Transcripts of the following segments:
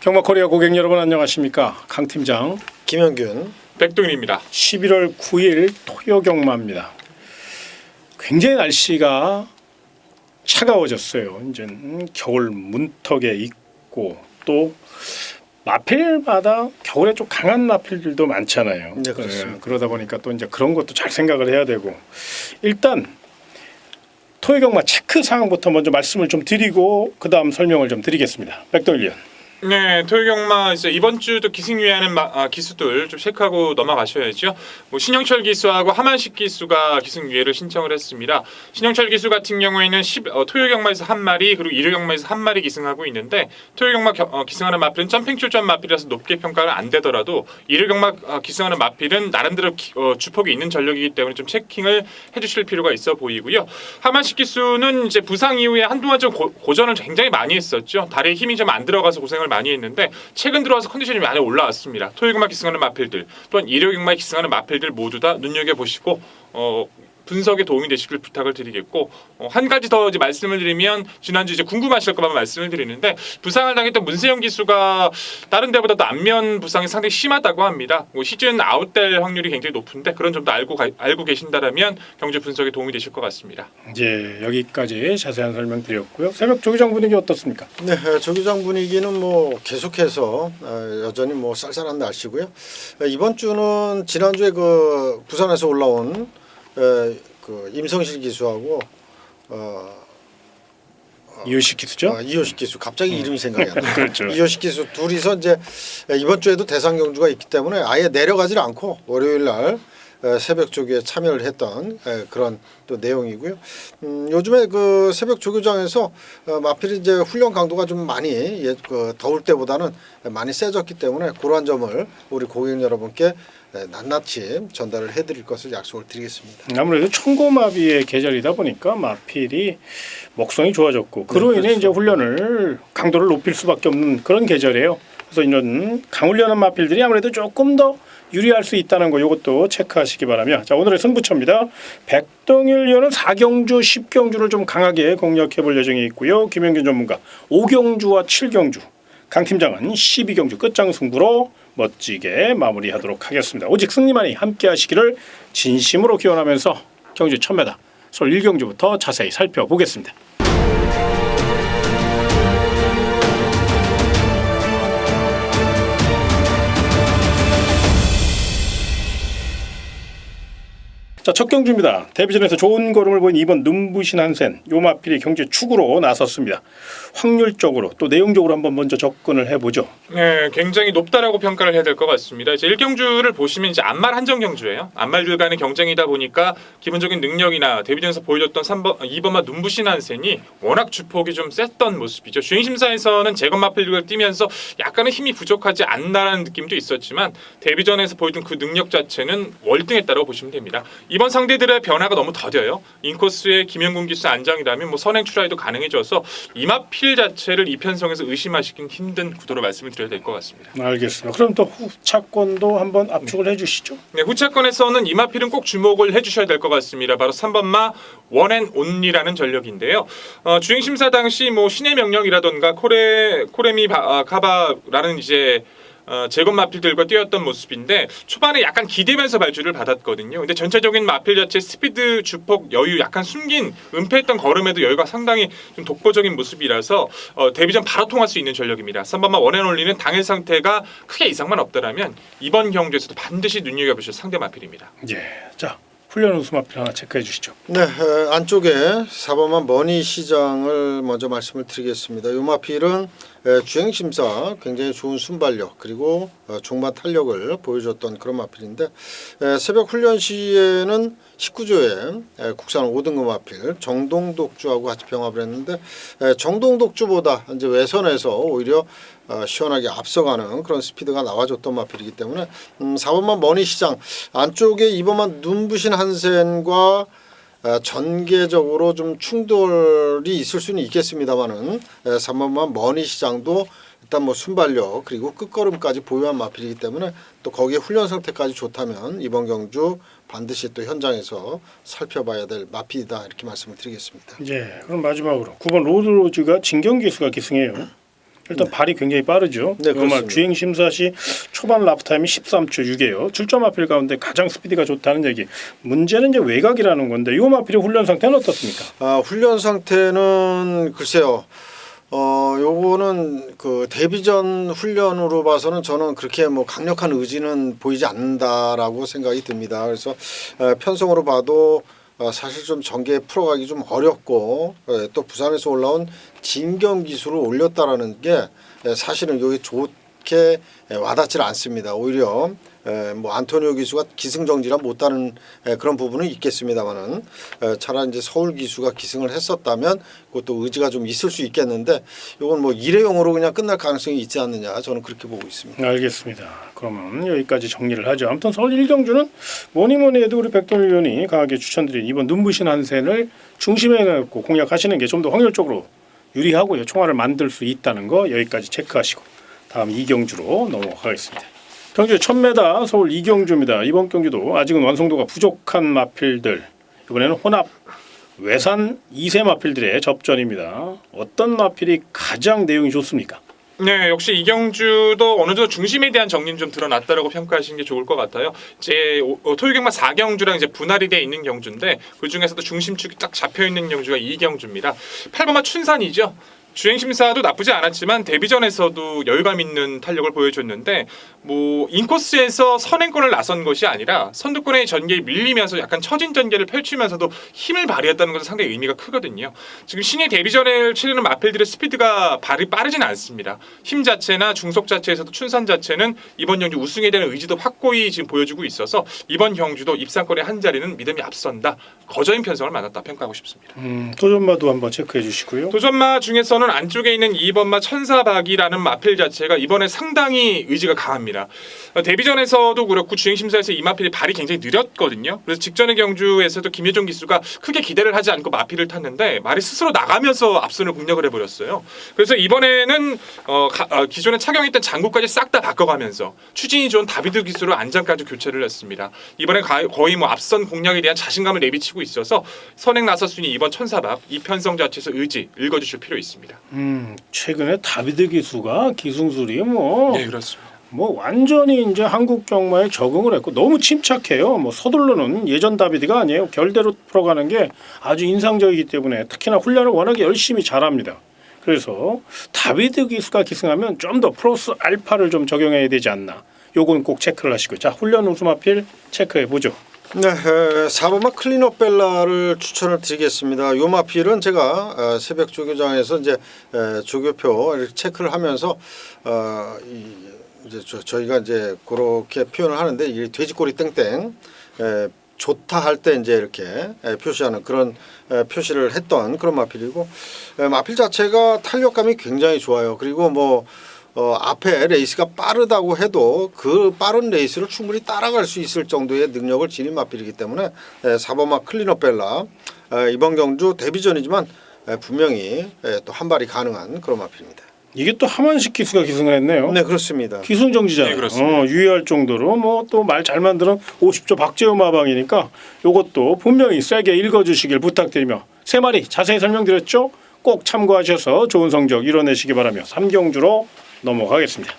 경마코리아 고객 여러분 안녕하십니까. 강 팀장 김영균 백동일입니다. 11월 9일 토요 경마입니다. 굉장히 날씨가 차가워졌어요. 이제 겨울 문턱에 있고 또 마필마다 겨울에 좀 강한 마필들도 많잖아요. 네, 그렇습니다. 그러다 보니까 또 이제 그런 것도 잘 생각을 해야 되고 일단 토요 경마 체크 사항부터 먼저 말씀을 좀 드리고 그 다음 설명을 좀 드리겠습니다. 백동일 위원. 네, 토요경마 이제 이번 주도 기승 유예하는 기수들 좀 체크하고 넘어가셔야죠. 뭐 신영철 기수하고 하만식 기수가 기승 유예를 신청을 했습니다. 신영철 기수 같은 경우에는 토요경마에서 한 마리 그리고 일요경마에서 한 마리 기승하고 있는데 토요경마 기승하는 마필은 점핑 출전 마필이라서 높게 평가가 안 되더라도 일요경마 기승하는 마필은 나름대로 주폭이 있는 전력이기 때문에 좀 체킹을 해주실 필요가 있어 보이고요. 하만식 기수는 이제 부상 이후에 한동안 좀 고전을 굉장히 많이 했었죠. 다리에 힘이 좀 안 들어가서 고생을 많이 했는데 최근 들어와서 컨디션이 많이 올라왔습니다. 토요경마 기승하는 마필들 또한 일요경마에 기승하는 마필들 모두 다 눈여겨보시고 분석에 도움이 되시길 부탁을 드리겠고 한 가지 더 이제 말씀을 드리면 지난주 이제 궁금하실 것만 말씀을 드리는데 부상을 당했던 문세영 기수가 다른 데보다도 안면 부상이 상당히 심하다고 합니다. 시즌 아웃될 확률이 굉장히 높은데 그런 점도 알고 계신다라면 경주 분석에 도움이 되실 것 같습니다. 이제 여기까지 자세한 설명 드렸고요. 새벽 조기장 분위기 어떻습니까? 네, 조기장 분위기는 뭐 계속해서 여전히 뭐 쌀쌀한 날씨고요. 이번 주는 지난주에 그 부산에서 올라온 그 임성실 기수하고 이효식 기수죠? 이효식 기수 갑자기 이름이 생각이 안 나요. 그렇죠. 이효식 기수 둘이서 이제 이번 주에도 대상 경주가 있기 때문에 아예 내려가질 않고 월요일 날 새벽 조기에 참여를 했던 그런 또 내용이고요. 요즘에 그 새벽 조교장에서 마필이 이제 훈련 강도가 좀 많이 더울 때보다는 많이 세졌기 때문에 그러한 점을 우리 고객 여러분께 낱낱이 전달을 해드릴 것을 약속을 드리겠습니다. 아무래도 청고마비의 계절이다 보니까 마필이 먹성이 좋아졌고 그로 네, 인해 그렇죠. 이제 훈련을 강도를 높일 수밖에 없는 그런 계절이에요. 그래서 이런 강훈련한 마필들이 아무래도 조금 더 유리할 수 있다는 거 이것도 체크하시기 바라며 자 오늘의 승부처입니다. 백동일 위원은 4경주 10경주를 좀 강하게 공략해 볼 예정이 있고요. 김영균 전문가 5경주와 7경주 강 팀장은 12경주 끝장 승부로 멋지게 마무리하도록 하겠습니다. 오직 승리만이 함께 하시기를 진심으로 기원하면서 경주 1000m 서울 1경주부터 자세히 살펴보겠습니다. 자, 첫 경주입니다. 데뷔전에서 좋은 걸음을 보인 2번 눈부신 한센 요 마필이 경주 축으로 나섰습니다. 확률적으로 또 내용적으로 한번 먼저 접근을 해보죠. 네, 굉장히 높다라고 평가를 해야 될 것 같습니다. 이제 1경주를 보시면 이제 안말 한정 경주예요. 안말들 간의 경쟁이다 보니까 기본적인 능력이나 데뷔전에서 보여줬던 2번마 눈부신 한센이 워낙 주폭이 좀 셌던 모습이죠. 주행 심사에서는 재건 마필들을 뛰면서 약간의 힘이 부족하지 않나라는 느낌도 있었지만 데뷔전에서 보여준 그 능력 자체는 월등했다고 보시면 됩니다. 이번 상대들의 변화가 너무 더뎌요. 인코스에 김영군 기수 안장이라면 뭐 선행 출하에도 가능해져서 이마필 자체를 이 편성에서 의심하시긴 힘든 구도로 말씀을 드려야 될 것 같습니다. 알겠습니다. 그럼 또 후차권도 한번 압축을 해주시죠. 네, 후차권에서는 이마필은 꼭 주목을 해주셔야 될 것 같습니다. 바로 3번마 원앤온리라는 전력인데요. 주행 심사 당시 뭐 신의 명령이라던가 코레미 가바라는 이제 재건 마필들과 뛰었던 모습인데 초반에 약간 기대면서 발주를 받았거든요. 근데 전체적인 마필 자체 스피드, 주폭, 여유 약간 숨긴 은폐했던 걸음에도 여유가 상당히 좀 독보적인 모습이라서 데뷔전 바로 통할 수 있는 전력입니다. 3번마 원앤올리는 당일 상태가 크게 이상만 없더라면 이번 경주에서도 반드시 눈여겨보실 상대 마필입니다. 예, 자 훈련 우수 마필 하나 체크해 주시죠. 네, 안쪽에 4번만 머니 시장을 먼저 말씀을 드리겠습니다. 이 마필은 주행 심사 굉장히 좋은 순발력 그리고 종마 탄력을 보여줬던 그런 마필인데 새벽 훈련 시에는 19조에 국산 5등급 마필 정동독주하고 같이 병합을 했는데 정동독주보다 이제 외선에서 오히려 시원하게 앞서가는 그런 스피드가 나와줬던 마필이기 때문에 4번만 머니 시장 안쪽에 2번만 눈부신 한센과 전개적으로 좀 충돌이 있을 수는 있겠습니다만은 3번만 머니 시장도 일단 뭐 순발력 그리고 끝걸음까지 보유한 마필이기 때문에 또 거기에 훈련 상태까지 좋다면 이번 경주 반드시 또 현장에서 살펴봐야 될 마필이다 이렇게 말씀을 드리겠습니다. 예, 그럼 마지막으로 9번 로드로즈가 진경기수가 기승해요. 일단 발이 굉장히 빠르죠. 네, 정말 그렇습니다. 주행 심사 시 초반 라프 타임이 13초 6이에요. 출전 마필 가운데 가장 스피드가 좋다는 얘기. 문제는 이제 외곽이라는 건데 이 마필의 훈련 상태는 어떻습니까? 훈련 상태는 글쎄요. 요거는 그 데뷔전 훈련으로 봐서는 저는 그렇게 뭐 강력한 의지는 보이지 않는다라고 생각이 듭니다. 그래서 편성으로 봐도 사실 좀 전개 풀어가기 좀 어렵고 또 부산에서 올라온 진경 기술을 올렸다라는 게 사실은 여기 좋게 와닿질 않습니다. 오히려 뭐 안토니오 기수가 기승전결 못하는 그런 부분은 있겠습니다만은 차라리 이제 서울 기수가 기승을 했었다면 그것도 의지가 좀 있을 수 있겠는데 이건 뭐 일회용으로 그냥 끝날 가능성이 있지 않느냐 저는 그렇게 보고 있습니다. 알겠습니다. 그러면 여기까지 정리를 하죠. 아무튼 서울 1경주는 뭐니 해도 우리 백동일 의원이 강하게 추천드린 이번 눈부신 한센을 중심에 놓고 공략하시는 게 좀 더 확률적으로 유리하고요. 총알을 만들 수 있다는 거 여기까지 체크하시고 다음 2경주로 넘어가겠습니다. 경주 1000m 서울 2경주입니다. 이번 경주도 아직은 완성도가 부족한 마필들 이번에는 혼합 외산 2세 마필들의 접전입니다. 어떤 마필이 가장 내용이 좋습니까? 네, 역시 이경주도 어느 정도 중심에 대한 정리는 좀 드러났다라고 평가하시는 게 좋을 것 같아요. 이제 토요경마 4경주랑 이제 분할이 돼 있는 경주인데 그 중에서도 중심축이 딱 잡혀 있는 경주가 이 경주입니다. 8번마 춘산이죠. 주행 심사도 나쁘지 않았지만 데뷔전에서도 열감 있는 탄력을 보여줬는데 뭐 인코스에서 선행권을 나선 것이 아니라 선두권의 전개에 밀리면서 약간 처진 전개를 펼치면서도 힘을 발휘했다는 것은 상당히 의미가 크거든요. 지금 신예 데뷔전을 치르는 마필들의 스피드가 발이 빠르진 않습니다. 힘 자체나 중속 자체에서도 춘산 자체는 이번 경주 우승에 대한 의지도 확고히 지금 보여주고 있어서 이번 경주도 입상권의 한 자리는 믿음이 앞선다. 거저인 편성을 만났다 평가하고 싶습니다. 도전마도 한번 체크해 주시고요. 도전마 중에서는 안쪽에 있는 2번마 천사박이라는 마필 자체가 이번에 상당히 의지가 강합니다. 데뷔전에서도 그렇고 주행심사에서 이 마필이 발이 굉장히 느렸거든요. 그래서 직전의 경주에서도 김효정 기수가 크게 기대를 하지 않고 마필을 탔는데 말이 스스로 나가면서 앞선을 공략을 해버렸어요. 그래서 이번에는 기존에 착용했던 장구까지 싹 다 바꿔가면서 추진이 좋은 다비드 기수로 안장까지 교체를 했습니다. 이번에 거의 뭐 앞선 공략에 대한 자신감을 내비치고 있어서 선행 나섰으니 이번 천사박 이 편성 자체에서 의지 읽어주실 필요 있습니다. 최근에 다비드 기수가 기승술이 뭐 네, 그렇습니다. 완전히 이제 한국 경마에 적응을 했고 너무 침착해요. 뭐 서둘러는 예전 다비드가 아니에요. 결대로 풀어가는 게 아주 인상적이기 때문에 특히나 훈련을 워낙에 열심히 잘합니다. 그래서 다비드 기수가 기승하면 좀 더 플러스 알파를 좀 적용해야 되지 않나. 요건 꼭 체크를 하시고 자 훈련 우수 마필 체크해 보죠. 네, 4번마 클린업 벨라를 추천을 드리겠습니다. 요 마필은 제가 새벽 조교장에서 이제 조교표 이렇게 체크를 하면서 이제 저희가 이제 그렇게 표현을 하는데 이 돼지꼬리 땡땡 좋다 할 때 이제 이렇게 표시하는 그런 표시를 했던 그런 마필이고 마필 자체가 탄력감이 굉장히 좋아요. 그리고 뭐 앞에 레이스가 빠르다고 해도 그 빠른 레이스를 충분히 따라갈 수 있을 정도의 능력을 지닌 마필이기 때문에 4번마 클린업 벨라 이번 경주 데뷔전이지만 분명히 또 한 발이 가능한 그런 마필입니다. 이게 또 하만식 기수가 기승을 했네요. 네, 그렇습니다. 기승정지잖아요. 네, 그렇습니다. 유의할 정도로 뭐 또 말 잘 만드는 50조 박재호 마방이니까 이것도 분명히 세게 읽어주시길 부탁드리며 세 마리 자세히 설명드렸죠. 꼭 참고하셔서 좋은 성적 이뤄내시기 바라며 3경주로 넘어가겠습니다.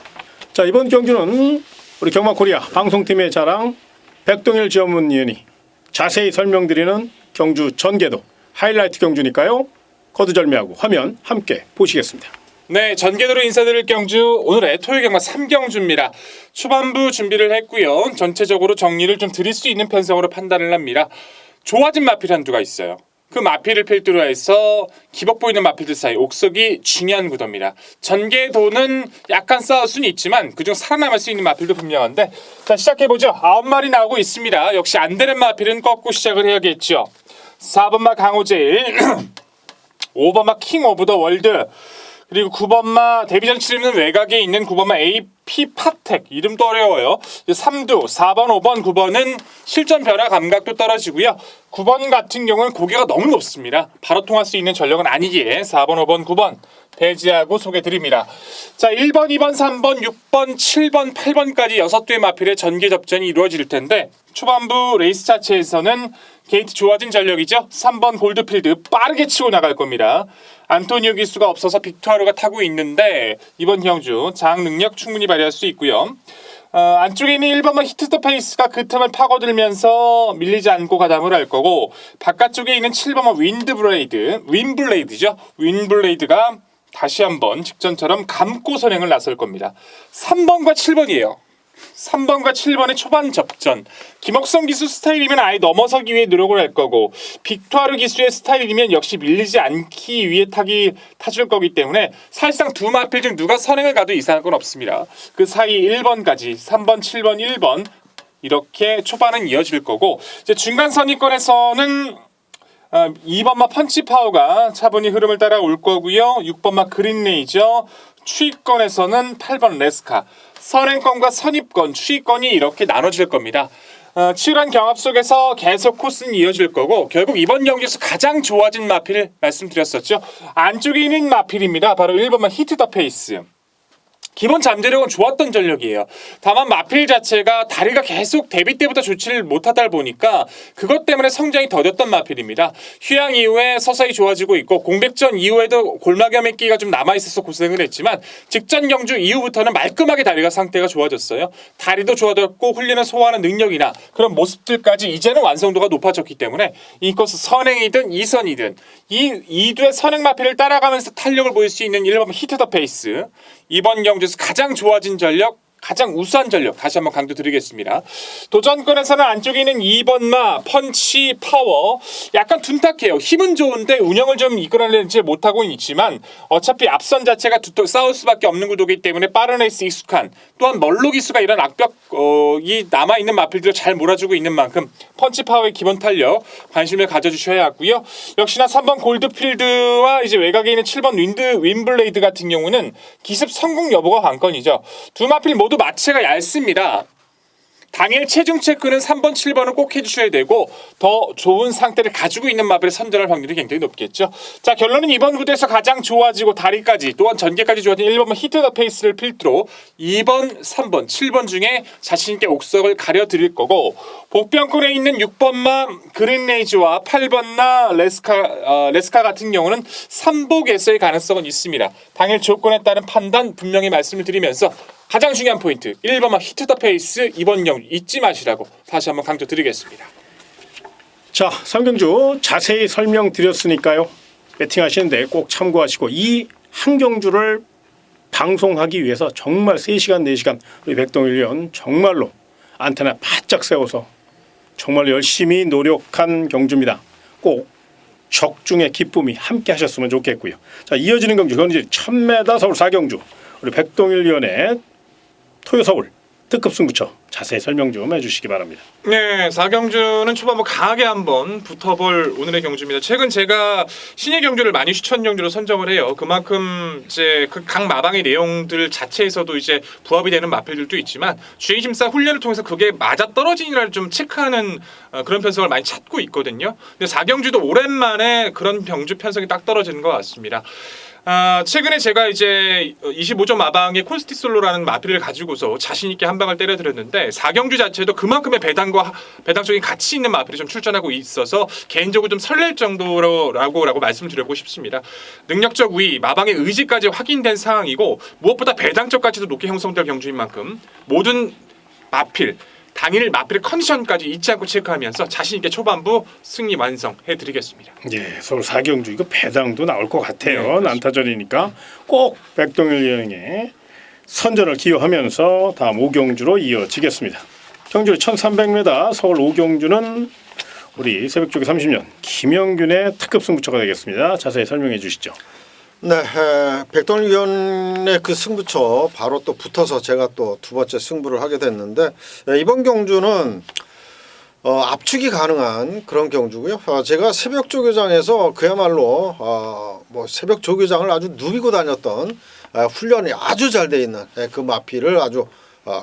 자 이번 경주는 우리 경마코리아 방송팀의 자랑 백동일 전문위원이 자세히 설명드리는 경주 전개도 하이라이트 경주니까요. 거두절미하고 화면 함께 보시겠습니다. 네, 전개도로 인사드릴 경주 오늘의 토요경마 3경주입니다. 초반부 준비를 했고요. 전체적으로 정리를 좀 드릴 수 있는 편성으로 판단을 합니다. 좋아진 마필 한두가 있어요. 그 마필을 필두로 해서 기복 보이는 마필들 사이 옥석이 중요한 구도입니다. 전개도는 약간 싸울 수는 있지만 그중 살아남을 수 있는 마필도 분명한데 자 시작해보죠. 9마리 나오고 있습니다. 역시 안 되는 마필은 꺾고 시작을 해야겠죠. 4번마 강호제일 5번마 킹 오브 더 월드 그리고 9번마 데뷔전 치르는 외곽에 있는 9번마 AP 파텍 이름도 어려워요. 3두 4번 5번 9번은 실전 변화 감각도 떨어지고요. 9번 같은 경우는 고개가 너무 높습니다. 바로 통할 수 있는 전력은 아니기에 4번 5번 9번 배지하고 소개드립니다. 자, 1번, 2번, 3번, 6번, 7번, 8번까지 6대의 마필의 전개 접전이 이루어질 텐데 초반부 레이스 자체에서는 게이트 좋아진 전력이죠. 3번 골드필드 빠르게 치고 나갈 겁니다. 안토니오 기수가 없어서 빅토르가 타고 있는데 이번 경주 장 능력 충분히 발휘할 수 있고요. 안쪽에 있는 1번만 히트 더 페이스가 그 틈을 파고들면서 밀리지 않고 가담을 할 거고 바깥쪽에 있는 7번만 윈블레이드죠. 윈블레이드가 다시 한번 직전처럼 감고 선행을 나설 겁니다. 3번과 7번이에요. 3번과 7번의 초반 접전. 김옥성 기수 스타일이면 아예 넘어서기 위해 노력을 할 거고 빅토르 기수의 스타일이면 역시 밀리지 않기 위해 타줄 거기 때문에 사실상 두 마필 중 누가 선행을 가도 이상할 건 없습니다. 그 사이 1번까지 3번, 7번, 1번 이렇게 초반은 이어질 거고 이제 중간 선입권에서는 2번마 펀치파워가 차분히 흐름을 따라 올 거고요. 6번마 그린레이저, 추위권에서는 8번 레스카, 선행권과 선입권, 추위권이 이렇게 나눠질 겁니다. 치열한 경합 속에서 계속 코스는 이어질 거고 결국 이번 경기에서 가장 좋아진 마필 말씀드렸었죠. 안쪽에 있는 마필입니다. 바로 1번마 히트 더 페이스. 기본 잠재력은 좋았던 전력이에요. 다만 마필 자체가 다리가 계속 데뷔 때부터 좋지를 못하다 보니까 그것 때문에 성장이 더뎠던 마필입니다. 휴양 이후에 서서히 좋아지고 있고 공백전 이후에도 골마겸 끼가 좀 남아있어서 고생을 했지만 직전 경주 이후부터는 말끔하게 다리가 상태가 좋아졌어요. 다리도 좋아졌고 훈련을 소화하는 능력이나 그런 모습들까지 이제는 완성도가 높아졌기 때문에 이 코스 선행이든 이선이든 이 2두의 선행 마필을 따라가면서 탄력을 보일 수 있는 1번 히트 더 페이스. 이번 경주에서 가장 좋아진 전력, 가장 우수한 전력 다시 한번 강조드리겠습니다. 도전권에서는 안쪽에 있는 2번마 펀치 파워 약간 둔탁해요. 힘은 좋은데 운영을 좀 이끌어내지 못하고 있지만 어차피 앞선 자체가 싸울 수밖에 없는 구도이기 때문에 빠른 레이스 익숙한 또한 멀로 기수가 이런 악벽이 남아있는 마필들을 잘 몰아주고 있는 만큼 펀치 파워의 기본 탄력 관심을 가져주셔야 하고요. 역시나 3번 골드필드와 이제 외곽에 있는 7번 윈블레이드 같은 경우는 기습 성공 여부가 관건이죠. 두 마필 모두 마체가 얇습니다. 당일 체중 체크는 3번, 7번은 꼭 해주셔야 되고 더 좋은 상태를 가지고 있는 마필을 선전할 확률이 굉장히 높겠죠. 자, 결론은 이번 구대에서 가장 좋아지고 다리까지 또한 전개까지 좋아진 1번만 히트 더 페이스를 필두로 2번, 3번, 7번 중에 자신있게 옥석을 가려드릴 거고 복병권에 있는 6번만 그린레이즈와 8번나 레스카 같은 경우는 3복에서의 가능성은 있습니다. 당일 조건에 따른 판단 분명히 말씀을 드리면서 가장 중요한 포인트 1번만 히트 더 페이스 이번 경주 잊지 마시라고 다시 한번 강조드리겠습니다. 자, 3경주 자세히 설명드렸으니까요. 배팅하시는데 꼭 참고하시고 이 한 경주를 방송하기 위해서 정말 3시간 4시간 우리 백동일 위원 정말로 안테나 바짝 세워서 정말 열심히 노력한 경주입니다. 꼭 적중의 기쁨이 함께 하셨으면 좋겠고요. 자, 이어지는 경주 그건 이제 1000m 서울 4경주 우리 백동일 위원의 토요 서울 특급 승부처 자세히 설명 좀 해주시기 바랍니다. 네, 4경주는 초반부 강하게 한번 붙어볼 오늘의 경주입니다. 최근 제가 신예 경주를 많이 추천 경주로 선정을 해요. 그만큼 이제 그 각 마방의 내용들 자체에서도 이제 부합이 되는 마필들도 있지만 주행심사 훈련을 통해서 그게 맞아 떨어지니라를 좀 체크하는 그런 편성을 많이 찾고 있거든요. 근데 4경주도 오랜만에 그런 경주 편성이 딱 떨어지는 것 같습니다. 최근에 제가 이제 25점 마방의 콘스티솔로라는 마필을 가지고서 자신 있게 한 방을 때려드렸는데 4경주 자체도 그만큼의 배당적인 가치 있는 마필이 좀 출전하고 있어서 개인적으로 좀 설렐 정도라고 말씀을 드리고 싶습니다. 능력적 우위, 마방의 의지까지 확인된 상황이고 무엇보다 배당적 가치도 높게 형성될 경주인 만큼 모든 마필 당일 마필의 컨디션까지 잊지 않고 체크하면서 자신 있게 초반부 승리 완성해 드리겠습니다. 예, 서울 4경주 이거 배당도 나올 것 같아요. 네, 난타전이니까 꼭 백동일 위원의 선전을 기여하면서 다음 5경주로 이어지겠습니다. 경주 1300m 서울 5경주는 우리 새벽쪽에 30년 김영균의 특급 승부처가 되겠습니다. 자세히 설명해 주시죠. 네, 백동일 위원의 그 승부처 바로 또 붙어서 제가 또 두 번째 승부를 하게 됐는데 이번 경주는 압축이 가능한 그런 경주고요. 제가 새벽 조교장에서 그야말로 뭐 새벽 조교장을 아주 누비고 다녔던 훈련이 아주 잘 돼 있는 그 마필을 아주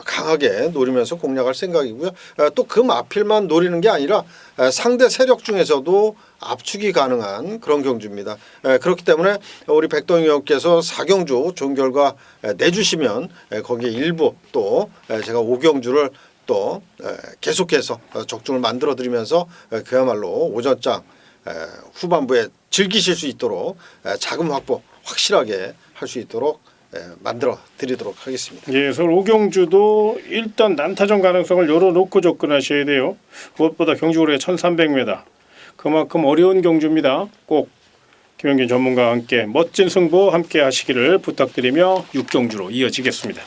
강하게 노리면서 공략할 생각이고요. 또 그 마필만 노리는 게 아니라 상대 세력 중에서도 압축이 가능한 그런 경주입니다. 그렇기 때문에 우리 백동희 의원께서 4경주 좋은 결과 내주시면 거기에 일부 또 제가 5경주를 또 계속해서 적중을 만들어 드리면서 그야말로 오전장 후반부에 즐기실 수 있도록 자금 확보 확실하게 할 수 있도록 만들어 드리도록 하겠습니다. 예, 서울 오경주도 일단 난타전 가능성을 열어놓고 접근하셔야 돼요. 무엇보다 경주거리가 1300m. 그만큼 어려운 경주입니다. 꼭 김영균 전문가와 함께 멋진 승부 함께 하시기를 부탁드리며 6경주로 이어지겠습니다.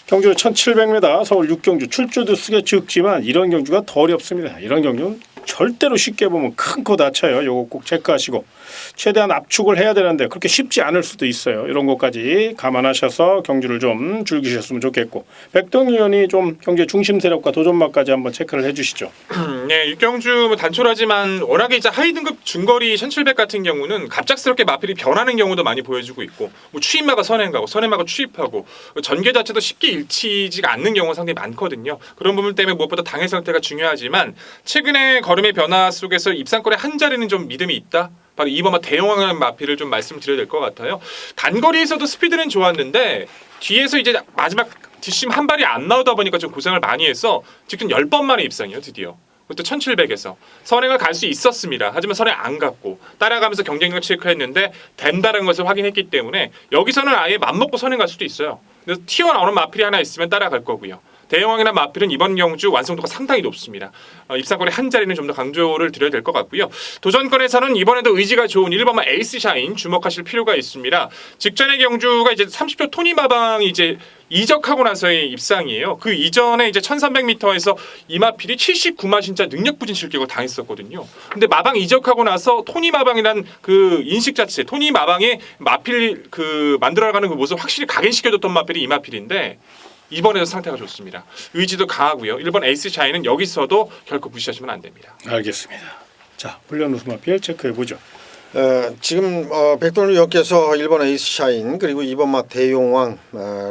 경주 1700m 서울 6경주 출조도 쓰게 적지만 이런 경주가 더 어렵습니다. 이런 경주는 절대로 쉽게 보면 큰 코 다쳐요. 요거 꼭 체크하시고 최대한 압축을 해야 되는데 그렇게 쉽지 않을 수도 있어요. 이런 것까지 감안하셔서 경주를 좀 즐기셨으면 좋겠고 백동희 의원이 좀 경제 중심 세력과 도전마까지 한번 체크를 해주시죠. 네, 육경주 뭐 단촐하지만 워낙에 이제 하위 등급 중거리 1700 같은 경우는 갑작스럽게 마필이 변하는 경우도 많이 보여주고 있고 뭐 추임마가 선행 가고 선행마가 추입하고 전개 자체도 쉽게 일치지가 않는 경우가 상당히 많거든요. 그런 부분 때문에 무엇보다 당의 상태가 중요하지만 최근에 걸음의 변화 속에서 입상권의 한 자리는 좀 믿음이 있다. 바로 2번마 대용왕이라는 마필을 좀 말씀드려야 될 것 같아요. 단거리에서도 스피드는 좋았는데 뒤에서 이제 마지막 뒷심 한 발이 안 나오다 보니까 좀 고생을 많이 해서 직전 10번 만에 입상이에요. 드디어. 그것도 1700에서 선행을 갈 수 있었습니다. 하지만 선행 안 갔고 따라가면서 경쟁력 체크했는데 된다는 것을 확인했기 때문에 여기서는 아예 맘먹고 선행 갈 수도 있어요. 그래서 튀어나오는 마필이 하나 있으면 따라갈 거고요. 대형왕이나 마필은 이번 경주 완성도가 상당히 높습니다. 입상권의 한 자리는 좀 더 강조를 드려야 될 것 같고요. 도전권에서는 이번에도 의지가 좋은 1번마 에이스 샤인 주목하실 필요가 있습니다. 직전의 경주가 이제 30초 토니 마방이 이제 이적하고 나서의 입상이에요. 그 이전에 이제 1300m에서 이마필이 79만 진짜 능력 부진 실격을 당했었거든요. 근데 마방 이적하고 나서 토니 마방이란 그 인식 자체, 토니 마방의 마필 그 만들어가는 그 모습 확실히 각인시켜줬던 마필이 이마필인데 이번에도 상태가 좋습니다. 의지도 강하고요. 1번 에이스 샤인은 여기서도 결코 무시하시면 안 됩니다. 알겠습니다. 자, 훈련 우승 마필 체크해 보죠. 지금 백동희 의원께서 1번 에이스 샤인 그리고 2번마 대용왕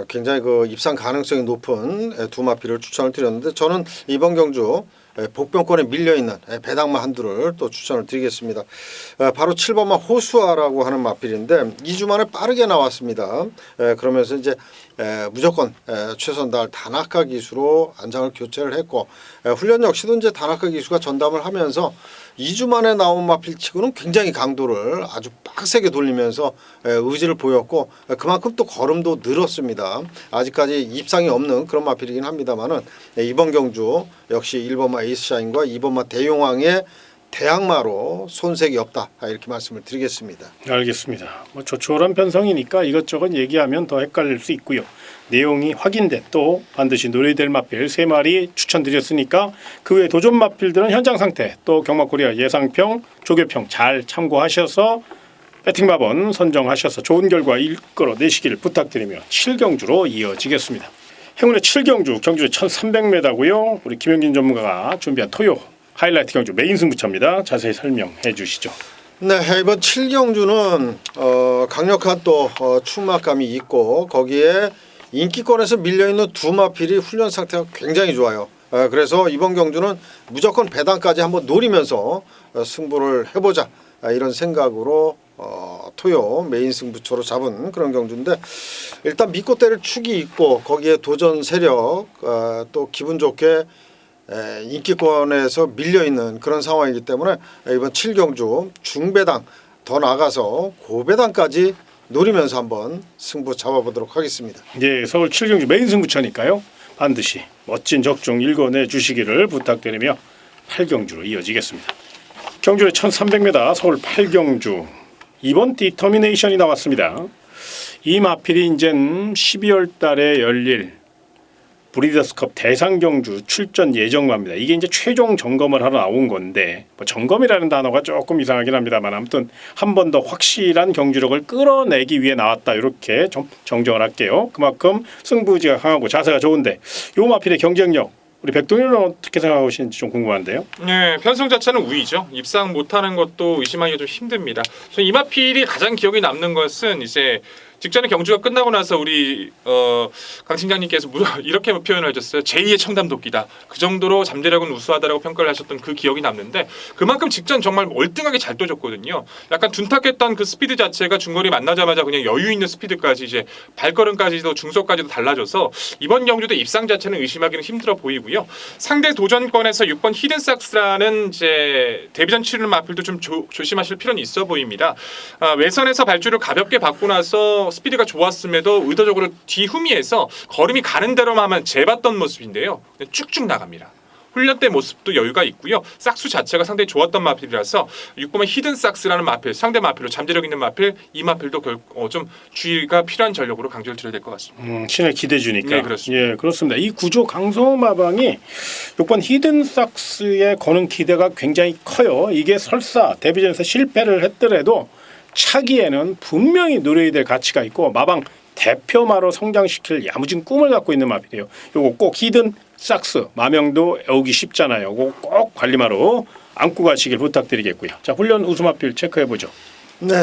굉장히 그 입상 가능성이 높은 두 마필을 추천을 드렸는데 저는 이번 경주 복병권에 밀려있는 배당마 한두를 또 추천을 드리겠습니다. 바로 7번마 호수아라고 하는 마필인데 2주 만에 빠르게 나왔습니다. 그러면서 이제 무조건 최선 다할 다나카 기수로 안장을 교체를 했고 훈련 역시도 이제 다나카 기수가 전담을 하면서 2주 만에 나온 마필치고는 굉장히 강도를 아주 빡세게 돌리면서 의지를 보였고 그만큼 또 걸음도 늘었습니다. 아직까지 입상이 없는 그런 마필이긴 합니다만은 이번 경주 역시 1번마 에이스샤인과 2번마 대용왕의 대항마로 손색이 없다 이렇게 말씀을 드리겠습니다. 알겠습니다. 뭐 조촐한 편성이니까 이것저것 얘기하면 더 헷갈릴 수 있고요. 내용이 확인돼 또 반드시 노려야 될 마필 3마리 추천드렸으니까 그 외 도전 마필들은 현장 상태 또 경마코리아 예상평 조교평 잘 참고하셔서 배팅마번 선정하셔서 좋은 결과 이끌어내시길 부탁드리며 7경주로 이어지겠습니다. 행운의 7경주 경주의 1300m고요. 우리 김영진 전문가가 준비한 토요 하이라이트 경주 메인 승부처입니다. 자세히 설명해 주시죠. 네, 이번 7경주는 강력한 또 충막감이 있고 거기에 인기권에서 밀려있는 두 마필이 훈련 상태가 굉장히 좋아요. 그래서 이번 경주는 무조건 배당까지 한번 노리면서 승부를 해보자 이런 생각으로 토요 메인 승부처로 잡은 그런 경주인데 일단 믿고 때릴 축이 있고 거기에 도전 세력 또 기분 좋게 인기권에서 밀려있는 그런 상황이기 때문에 이번 7경주 중배당 더 나가서 고배당까지 노리면서 한번 승부 잡아보도록 하겠습니다. 예, 서울 7경주 메인 승부처니까요. 반드시 멋진 적중 읽어내 주시기를 부탁드리며 8경주로 이어지겠습니다. 경주의 1300m 서울 8경주 이번 디터미네이션이 나왔습니다. 이 마필이 이제 12월 달에 열릴 브리더스컵 대상경주 출전 예정입니다. 이게 이제 최종 점검을 하러 나온 건데 뭐 점검이라는 단어가 조금 이상하긴 합니다만 아무튼 한 번 더 확실한 경주력을 끌어내기 위해 나왔다 이렇게 좀 정정을 할게요. 그만큼 승부지가 강하고 자세가 좋은데 요 마필의 경쟁력 우리 백동일은 어떻게 생각하시는지 좀 궁금한데요. 네, 편성 자체는 우위죠. 입상 못하는 것도 의심하기가 좀 힘듭니다. 저 이마필이 가장 기억에 남는 것은 이제 직전에 경주가 끝나고 나서 우리 강 팀장님께서 이렇게 표현을 하셨어요. 제2의 청담 도끼다. 그 정도로 잠재력은 우수하다라고 평가를 하셨던 그 기억이 남는데 그만큼 직전 정말 월등하게 잘 떠줬거든요. 약간 둔탁했던 그 스피드 자체가 중거리 만나자마자 그냥 여유 있는 스피드까지 이제 발걸음까지도 중속까지도 달라져서 이번 경주도 입상 자체는 의심하기는 힘들어 보이고요. 상대 도전권에서 6번 히든삭스라는 이제 데뷔전 치르는 마필도 좀 조심하실 필요는 있어 보입니다. 외선에서 발주를 가볍게 받고 나서 스피드가 좋았음에도 의도적으로 뒤후미해서 걸음이 가는 대로만 하면 재봤던 모습인데요. 쭉쭉 나갑니다. 훈련 때 모습도 여유가 있고요. 싹수 자체가 상당히 좋았던 마필이라서 6번의 히든삭스라는 마필, 상대 마필로 잠재력 있는 마필, 이 마필도 좀 주의가 필요한 전력으로 강조를 드려야 될 것 같습니다. 신의 기대주니까. 네, 그렇습니다. 예, 그렇습니다. 이 구조 강성호 마방이 6번 히든삭스에 거는 기대가 굉장히 커요. 이게 설사 데뷔전에서 실패를 했더라도 차기에는 분명히 누려야 될 가치가 있고 마방 대표마로 성장시킬 야무진 꿈을 갖고 있는 마필이에요. 요거 꼭 히든삭스 마명도 애우기 쉽잖아요. 요거 꼭 관리마로 안고 가시길 부탁드리겠고요. 자, 훈련 우수마필 체크해 보죠. 네.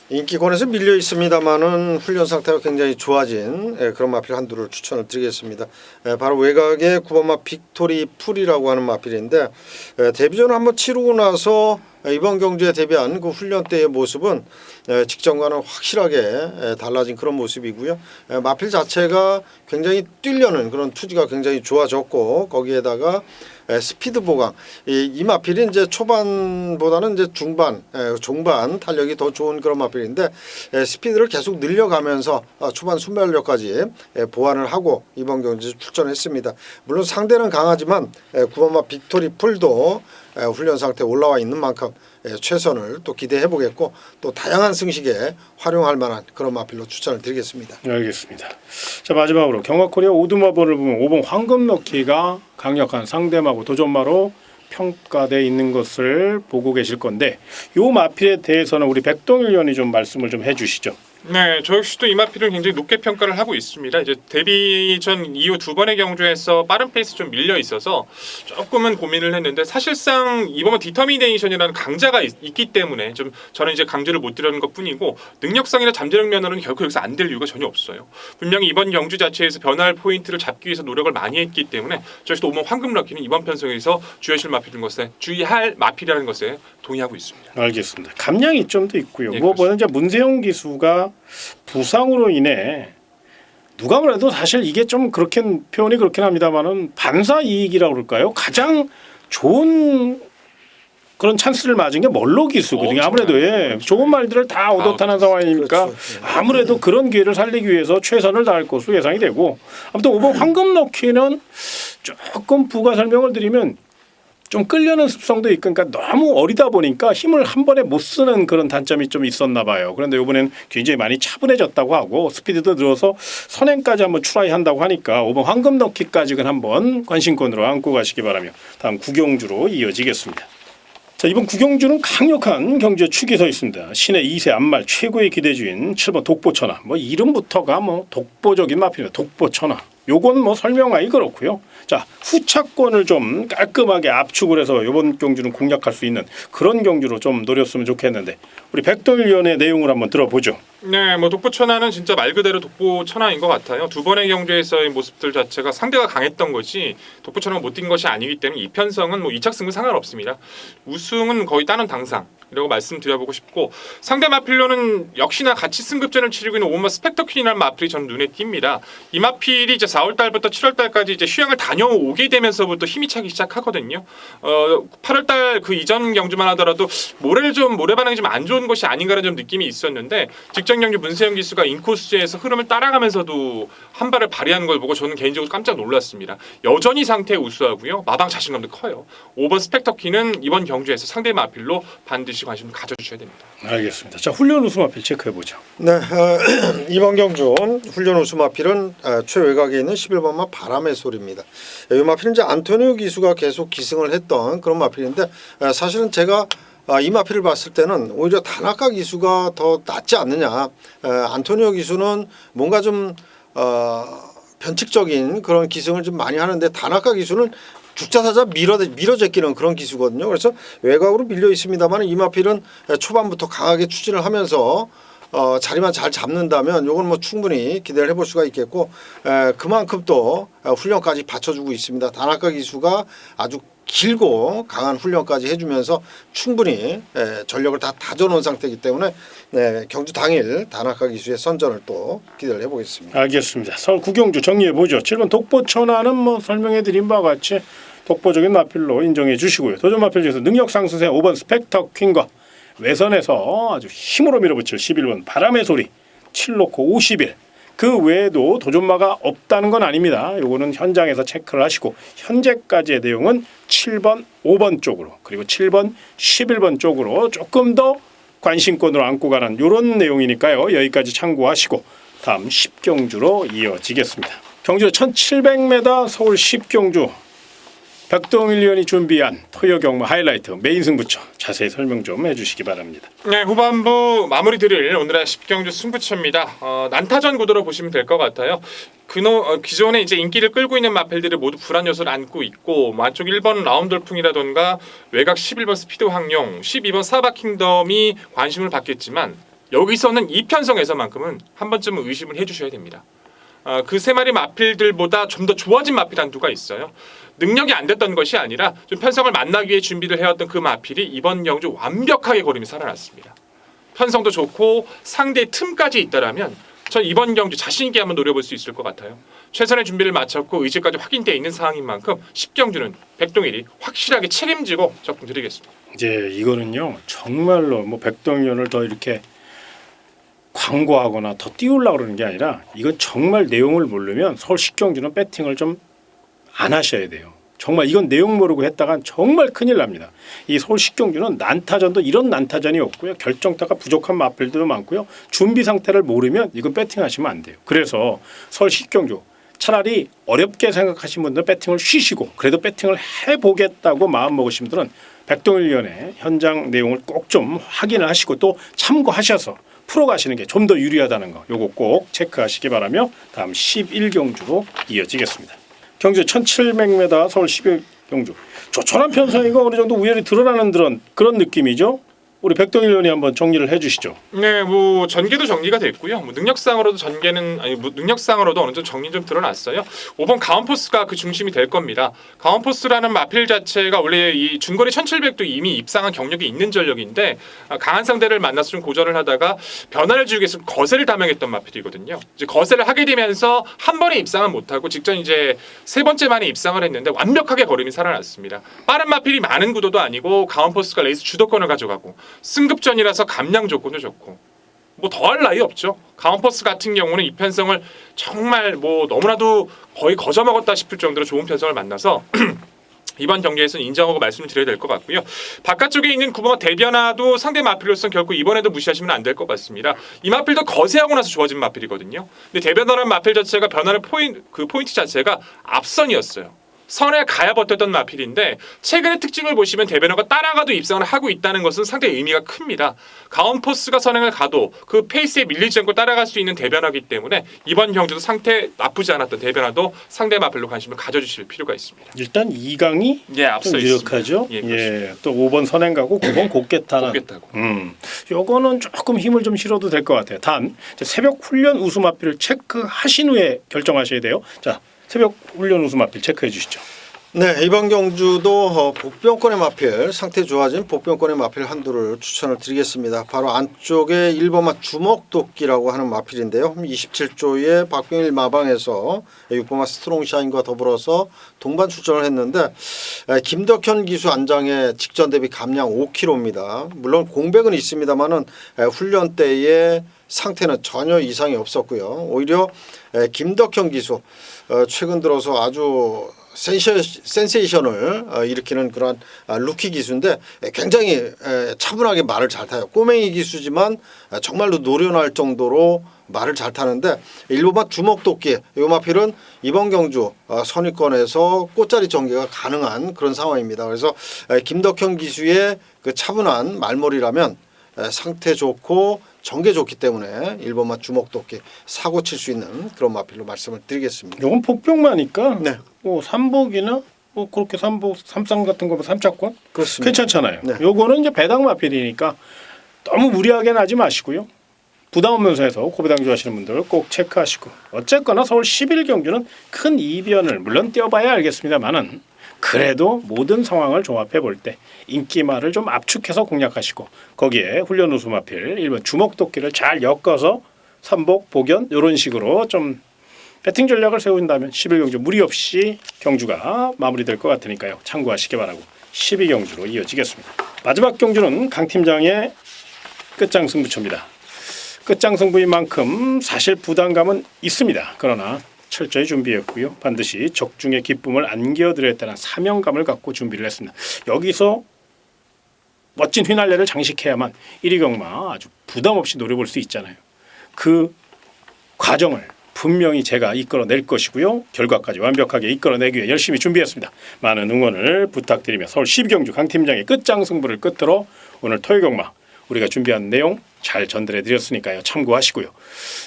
인기권에서 밀려 있습니다만은 훈련 상태가 굉장히 좋아진 그런 마필 한두를 추천을 드리겠습니다. 바로 외곽의 9번마 빅토리 풀이라고 하는 마필인데 데뷔전을 한번 치르고 나서 이번 경주에 데뷔한 그 훈련 때의 모습은 직전과는 확실하게 달라진 그런 모습이고요. 마필 자체가 굉장히 뛰려는 그런 투지가 굉장히 좋아졌고 거기에다가 스피드 보강 이 마필이 이제 초반보다는 이제 중반 탄력이 더 좋은 그런 마필인데 스피드를 계속 늘려가면서 초반 순발력까지 보완을 하고 이번 경기에 출전했습니다. 물론 상대는 강하지만 9번마 빅토리 풀도 훈련 상태에 올라와 있는 만큼 최선을 또 기대해 보겠고 또 다양한 승식에 활용할 만한 그런 마필로 추천을 드리겠습니다. 알겠습니다. 자, 마지막으로 경화코리아 오두마벌을 보면 5번 황금럭키가 강력한 상대마고 도전마로 평가돼 있는 것을 보고 계실 건데 요 마필에 대해서는 우리 백동일 위원이 좀 말씀을 좀 해주시죠. 네, 저 역시도 이 마필은 굉장히 높게 평가를 하고 있습니다. 이제 데뷔 전 이후 두 번의 경주에서 빠른 페이스 좀 밀려 있어서 조금은 고민을 했는데 사실상 이번은 디터미네이션이라는 강자가 있기 때문에 좀 저는 이제 강조를 못 드리는 것뿐이고 능력상이나 잠재력 면으로는 결코 여기서 안 될 이유가 전혀 없어요. 분명히 이번 경주 자체에서 변화할 포인트를 잡기 위해서 노력을 많이 했기 때문에 저 역시도 5번 황금럭키는 이번 편성에서 주의하실 마필인 것에 주의할 마필이라는 것에 동의하고 있습니다. 알겠습니다. 감량이 좀 더 있고요. 네, 무엇보다 이제 문세영 기수가 부상으로 인해 누가 뭐래도 사실 이게 좀 그렇게 표현이 그렇긴 합니다만은 반사 이익이라고 그럴까요? 가장 좋은 그런 찬스를 맞은 게 멀로 기수거든요. 아무래도 좋은 말들을 다 얻어타는 상황이니까 그렇죠. 아무래도 그런 기회를 살리기 위해서 최선을 다할 것으로 예상이 되고 아무튼 5번 황금럭키는 조금 부가 설명을 드리면 좀 끌려는 습성도 있고 그러니까 너무 어리다 보니까 힘을 한 번에 못 쓰는 그런 단점이 좀 있었나 봐요. 그런데 이번에는 굉장히 많이 차분해졌다고 하고 스피드도 늘어서 선행까지 한번 트라이 한다고 하니까 5번 황금 넣기까지는 한번 관심권으로 안고 가시기 바라며 다음 구경주로 이어지겠습니다. 자, 이번 구경주는 강력한 경주에 축이 서 있습니다. 신의 2세 안말 최고의 기대주인 7번 독보천하. 뭐 이름부터가 뭐 독보적인 마필입니다. 독보천하. 요건 뭐 설명하기 그렇고요. 자, 후차권을 좀 깔끔하게 압축을 해서 이번 경주는 공략할 수 있는 그런 경주로 좀 노렸으면 좋겠는데 우리 백동일 위원의 내용을 한번 들어보죠. 네, 뭐 독보천하는 진짜 말 그대로 독보천하인 것 같아요. 두 번의 경주에서의 모습들 자체가 상대가 강했던 것이 독보천하가 못 뛴 것이 아니기 때문에 이 편성은 뭐 2착 승은 상관없습니다. 우승은 거의 따는 당상. 이라고 말씀드려보고 싶고 상대 마필로는 역시나 같이 승급전을 치르고 있는 오마 스펙터퀸이라는 마필이 저는 눈에 띈니다. 이 마필이 이제 4월달부터 7월달까지 이제 휴양을 다녀오게 되면서부터 힘이 차기 시작하거든요. 8월달 그 이전 경주만 하더라도 모래 반응이 좀 안 좋은 것이 아닌가라는 좀 느낌이 있었는데 직전 경주 문세영 기수가 인코스에서 흐름을 따라가면서도 한 발을 발휘하는 걸 보고 저는 개인적으로 깜짝 놀랐습니다. 여전히 상태 우수하고요. 마방 자신감도 커요. 5번 스펙터퀸은 이번 경주에서 상대 마필로 반드시 관심을 가져주셔야 됩니다. 알겠습니다. 자, 훈련 우수 마필 체크해 보죠. 네, 이번 경주 훈련 우수 마필은 최외곽에 있는 11번마 바람의 소리입니다. 이 마필은 이제 안토니오 기수가 계속 기승을 했던 그런 마필인데 사실은 제가 이 마필을 봤을 때는 오히려 다나카 기수가 더 낫지 않느냐. 안토니오 기수는 뭔가 좀 변칙적인 그런 기승을 좀 많이 하는데 다나카 기수는 죽자사자 밀어 제끼는 그런 기수거든요. 그래서 외곽으로 밀려 있습니다만 이 마필은 초반부터 강하게 추진을 하면서 자리만 잘 잡는다면 요건 뭐 충분히 기대를 해볼 수가 있겠고 그만큼 또 훈련까지 받쳐주고 있습니다. 다나카 기수가 아주 길고 강한 훈련까지 해주면서 충분히 전력을 다 다져놓은 상태이기 때문에 경주 당일 다나카 기수의 선전을 또 기대를 해보겠습니다. 알겠습니다. 서울 구경주 정리해 보죠. 7번 독보천하는 뭐 설명해드린 바와 같이 독보적인 마필로 인정해 주시고요. 도전 마필 중에서 능력 상승세 5번 스펙터 퀸과 외선에서 아주 힘으로 밀어붙일 11번 바람의 소리 7놓고 51. 그 외에도 도전마가 없다는 건 아닙니다. 요거는 현장에서 체크를 하시고 현재까지의 내용은 7번, 5번 쪽으로 그리고 7번, 11번 쪽으로 조금 더 관심권으로 안고 가는 이런 내용이니까요. 여기까지 참고하시고 다음 10경주로 이어지겠습니다. 경주 1700m 서울 10경주 백동일 위원이 준비한 토요 경마 하이라이트 메인 승부처 자세히 설명 좀 해주시기 바랍니다. 네, 후반부 마무리 드릴 오늘의 10경주 승부처입니다. 난타전 구도로 보시면 될 것 같아요. 기존에 이제 인기를 끌고 있는 마필들이 모두 불안 요소를 안고 있고 안쪽 1번 라운돌풍이라던가 외곽 11번 스피드 황룡, 12번 사바킹덤이 관심을 받겠지만 여기서는 이 편성에서만큼은 한 번쯤은 의심을 해주셔야 됩니다. 그 세 마리 마필들보다 좀 더 좋아진 마필 한두가 있어요. 능력이 안 됐던 것이 아니라 좀 편성을 만나기 위해 준비를 해왔던 그 마필이 이번 경주 완벽하게 걸음이 살아났습니다. 편성도 좋고 상대의 틈까지 있다라면 전 이번 경주 자신 있게 한번 노려볼 수 있을 것 같아요. 최선의 준비를 마쳤고 의지까지 확인되어 있는 상황인 만큼 10경주는 백동일이 확실하게 책임지고 적중드리겠습니다. 이제 이거는요 정말로 뭐 백동일을 더 이렇게 광고하거나 더 띄우려고 그러는 게 아니라 이건 정말 내용을 모르면 서울 10경주는 배팅을 좀 안 하셔야 돼요. 정말 이건 내용 모르고 했다간 정말 큰일 납니다. 이 서울 10경주는 난타전도 이런 난타전이 없고요. 결정타가 부족한 마필들도 많고요. 준비 상태를 모르면 이건 배팅하시면 안 돼요. 그래서 서울 10경주 차라리 어렵게 생각하신 분들은 배팅을 쉬시고 그래도 배팅을 해보겠다고 마음먹으신 분들은 백동일 위원의 현장 내용을 꼭 좀 확인을 하시고 또 참고하셔서 풀어가시는 게 좀 더 유리하다는 거 요거 꼭 체크하시기 바라며 다음 11경주로 이어지겠습니다. 경주 1700m 서울 11경주 조촐한 편성이고 어느 정도 우열이 드러나는 그런 느낌이죠. 우리 백동일 의원이 한번 정리를 해주시죠. 네, 뭐 전개도 정리가 됐고요. 뭐 능력상으로도 능력상으로도 어느 정도 정리 좀 드러났어요. 5번 가온포스가 그 중심이 될 겁니다. 가온포스라는 마필 자체가 원래 이 중거리 1700도 이미 입상한 경력이 있는 전력인데 강한 상대를 만나서 좀 고전을 하다가 변화를 주기 위해서 거세를 담당했던 마필이거든요. 이제 거세를 하게 되면서 한 번에 입상은 못하고 직전 이제 세 번째 만에 입상을 했는데 완벽하게 걸음이 살아났습니다. 빠른 마필이 많은 구도도 아니고 가온포스가 레이스 주도권을 가져가고 승급전이라서 감량 조건도 좋고 뭐 더할 나위 없죠. 가온포스 같은 경우는 이 편성을 정말 뭐 너무나도 거의 거저먹었다 싶을 정도로 좋은 편성을 만나서 이번 경기에서는 인정하고 말씀을 드려야 될 것 같고요. 바깥쪽에 있는 9번 대변화도 상대 마필로서는 결코 이번에도 무시하시면 안 될 것 같습니다. 이 마필도 거세하고 나서 좋아진 마필이거든요. 근데 대변화라는 마필 자체가 변화를 포인트 자체가 앞선이었어요. 선에 가야 버텼던 마필인데 최근의 특징을 보시면 대변화가 따라가도 입상을 하고 있다는 것은 상당히 의미가 큽니다. 가온포스가 선행을 가도 그 페이스에 밀리지 않고 따라갈 수 있는 대변화이기 때문에 이번 경주도 상태 나쁘지 않았던 대변화도 상대 마필로 관심을 가져주실 필요가 있습니다. 일단 2강이 예, 앞서 좀 유력하죠. 예, 또 5번 선행 가고 9번 곱게 타는. 곱겠다고. 요거는 조금 힘을 좀 실어도 될 것 같아요. 단 새벽 훈련 우수 마필을 체크하신 후에 결정하셔야 돼요. 자. 새벽 훈련 우수 마필 체크해 주시죠. 네, 이번 경주도 복병권의 마필, 상태 좋아진 복병권의 마필 한두를 추천을 드리겠습니다. 바로 안쪽에 1번마 주먹도끼라고 하는 마필인데요. 27조의 박병일 마방에서 6번마 스트롱샤인과 더불어서 동반 출전을 했는데 김덕현 기수 안장의 직전 대비 감량 5kg입니다. 물론 공백은 있습니다만은 훈련 때의 상태는 전혀 이상이 없었고요. 오히려 김덕현 기수 최근 들어서 아주 센세이션을 일으키는 그런 루키 기수인데 굉장히 차분하게 말을 잘 타요. 꼬맹이 기수지만 정말로 노련할 정도로 말을 잘 타는데 일본만 주먹도끼 이 마필은 이번 경주 선위권에서 꽃자리 전개가 가능한 그런 상황입니다. 그래서 김덕현 기수의 그 차분한 말머리라면 상태 좋고 전개 좋기 때문에 1번만 주먹도끼 사고 칠 수 있는 그런 마필로 말씀을 드리겠습니다. 요건 복병마니까 네. 뭐 삼복이나 뭐 그렇게 삼상 같은 거 삼차권 그렇습니다. 괜찮잖아요. 네. 요거는 이제 배당 마필이니까 너무 무리하게 하지 마시고요. 부담 없는 선에서 고배당주 하시는 분들 꼭 체크하시고 어쨌거나 서울 10일 경주는 큰 이변을 물론 띄워봐야 알겠습니다만은 그래도 모든 상황을 종합해 볼 때 인기말을 좀 압축해서 공략하시고 거기에 훈련 우수 마필 1번 주먹도끼를 잘 엮어서 삼복 복연 이런 식으로 좀 배팅 전략을 세운다면 10일 경주 무리 없이 경주가 마무리될 것 같으니까요. 참고하시기 바라고 12 경주로 이어지겠습니다. 마지막 경주는 강 팀장의 끝장 승부처입니다. 끝장 승부인 만큼 사실 부담감은 있습니다. 그러나 철저히 준비했고요. 반드시 적중의 기쁨을 안겨드렸다는 사명감을 갖고 준비를 했습니다. 여기서 멋진 휘날레를 장식해야만 1위 경마 아주 부담 없이 노려볼 수 있잖아요. 그 과정을 분명히 제가 이끌어낼 것이고요. 결과까지 완벽하게 이끌어내기 위해 열심히 준비했습니다. 많은 응원을 부탁드리며 서울 12경주 강 팀장의 끝장 승부를 끝으로 오늘 토요 경마 우리가 준비한 내용 잘 전달해 드렸으니까요. 참고하시고요.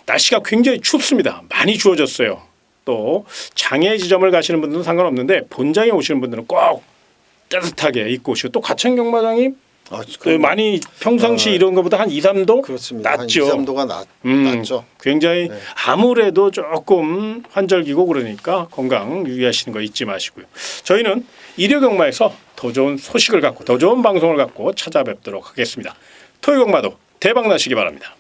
날씨가 굉장히 춥습니다. 많이 추워졌어요. 또 장애 지점을 가시는 분들은 상관없는데 본장에 오시는 분들은 꼭 따뜻하게 입고 오시고 또 가천 경마장이 많이 평상시 이런 것보다 한 2, 3도 그렇습니다. 낮죠. 한 2, 3도가 낮죠. 굉장히 네. 아무래도 조금 환절기고 그러니까 건강 유의하시는 거 잊지 마시고요. 저희는 일요 경마에서 더 좋은 소식을 갖고 더 좋은 방송을 갖고 찾아뵙도록 하겠습니다. 토요 경마도 대박 나시기 바랍니다.